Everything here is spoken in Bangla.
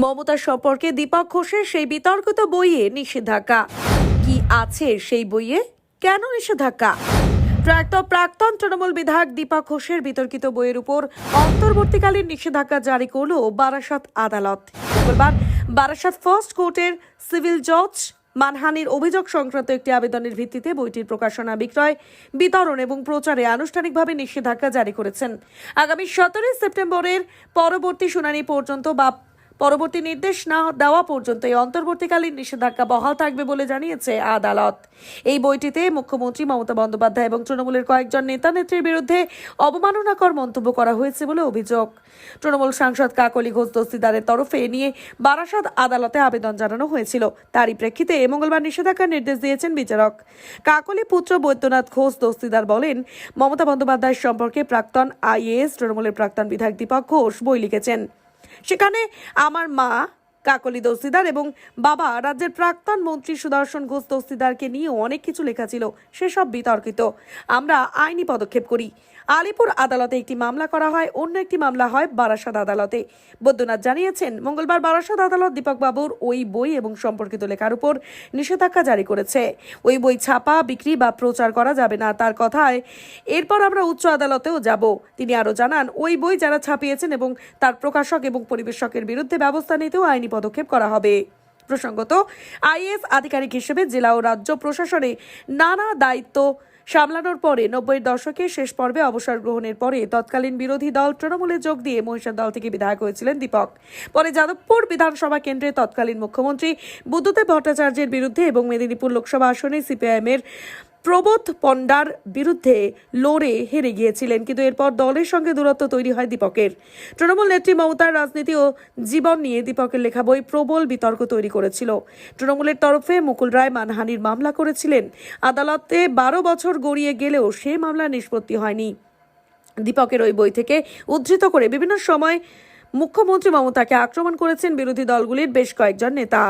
মমতার সম্পর্কে দীপক ঘোষের সেই বিতর্কিত বইয়ে নিষেধাজ্ঞা কি আছে? সেই বইয়ে কেন নিষেধাজ্ঞা? প্রাক্তন তৃণমূল বিধায়ক দীপক ঘোষের বিতর্কিত বইয়ের উপর অন্তর্বর্তীকালীন নিষেধাজ্ঞা জারি করল বারাসত আদালত। মঙ্গলবার বারাসত ফার্স্ট কোর্টের সিভিল জজ মানহানির অভিযোগ সংক্রান্ত একটি আবেদনের ভিত্তিতে বইটির প্রকাশনা, বিক্রয়, বিতরণ এবং প্রচারে আনুষ্ঠানিকভাবে নিষেধাজ্ঞা জারি করেছেন। আগামী 17 সেপ্টেম্বরের পরবর্তী শুনানি পর্যন্ত বা পরবর্তী নির্দেশ না দেওয়া পর্যন্ত এই অন্তর্বর্তীকালীন নিষেধাজ্ঞা বহাল থাকবে বলে জানিয়েছে আদালত। এই বইটিতে মুখ্যমন্ত্রী মমতা বন্দ্যোপাধ্যায় এবং তৃণমূলের কয়েকজন নেতা নেত্রীর বিরুদ্ধে অবমাননাকর মন্তব্য করা হয়েছে বলে অভিযোগ। তৃণমূল সাংসদ কাকলি ঘোষ দস্তিদারের তরফে নিয়ে বারাসত আদালতে আবেদন জানানো হয়েছিল। তারই প্রেক্ষিতে মঙ্গলবার নিষেধাজ্ঞার নির্দেশ দিয়েছেন বিচারক। কাকলি পুত্র বৈদ্যনাথ ঘোষ দস্তিদার বলেন, মমতা বন্দ্যোপাধ্যায়ের সম্পর্কে প্রাক্তন আইএএস তৃণমূলের প্রাক্তন বিধায়ক দীপক ঘোষ বই লিখেছেন। সেখানে আমার মা কাকলি দস্তিদার এবং বাবা রাজ্যের প্রাক্তন মন্ত্রী সুদর্শন ঘোষ দস্তিদারকে নিয়েও অনেক কিছু লেখা ছিল, সেসব বিতর্কিত। আমরা আইনি পদক্ষেপ করি। আলিপুর আদালতে একটি মামলা করা হয়, অন্য একটি মামলা হয় বারাসত আদালতে। বৈদ্যনাথ জানিয়েছেন, মঙ্গলবার বারাসত আদালত দীপক বাবুর ওই বই এবং সম্পর্কিত লেখার উপর নিষেধাজ্ঞা জারি করেছে। ওই বই ছাপা, বিক্রি বা প্রচার করা যাবে না তার কথায়। এরপর আমরা উচ্চ আদালতেও যাব। তিনি আরও জানান, ওই বই যারা ছাপিয়েছেন এবং তার প্রকাশক এবং পরিবেশকের বিরুদ্ধে ব্যবস্থা নিতেও আইনি পদক্ষেপ করা হবে। প্রসঙ্গত, আইএএস আধিকারিক হিসেবে জেলা ও রাজ্য প্রশাসনে নানা দায়িত্ব সামলানোর পরে 90-এর দশকের শেষ পর্বে অবসর গ্রহণের পরে তৎকালীন বিরোধী দল তৃণমূলে যোগ দিয়ে মহিষার দল থেকে বিধায়ক হয়েছিলেন দীপক। পরে যাদবপুর বিধানসভা কেন্দ্রে তৎকালীন মুখ্যমন্ত্রী বুদ্ধদেব ভট্টাচার্যের বিরুদ্ধে এবং মেদিনীপুর লোকসভা আসনে সিপিআইএমের প্রবোধ পণ্ডার বিরুদ্ধে লড়ে হেরে গিয়েছিলেন। কিন্তু এরপর দলের সঙ্গে দূরত্ব তৈরি হয় দীপকের। তৃণমূল নেত্রী মমতার রাজনীতি ও জীবন নিয়ে দীপকের লেখা বই প্রবল বিতর্ক তৈরি করেছিল। তৃণমূলের তরফে মুকুল রায় মানহানির মামলা করেছিলেন। আদালতে 12 বছর গড়িয়ে গেলেও সে মামলা নিষ্পত্তি হয়নি। দীপকের ওই বই থেকে উদ্ধৃত করে বিভিন্ন সময় মুখ্যমন্ত্রী মমতাকে আক্রমণ করেছেন বিরোধী দলগুলির বেশ কয়েকজন নেতা।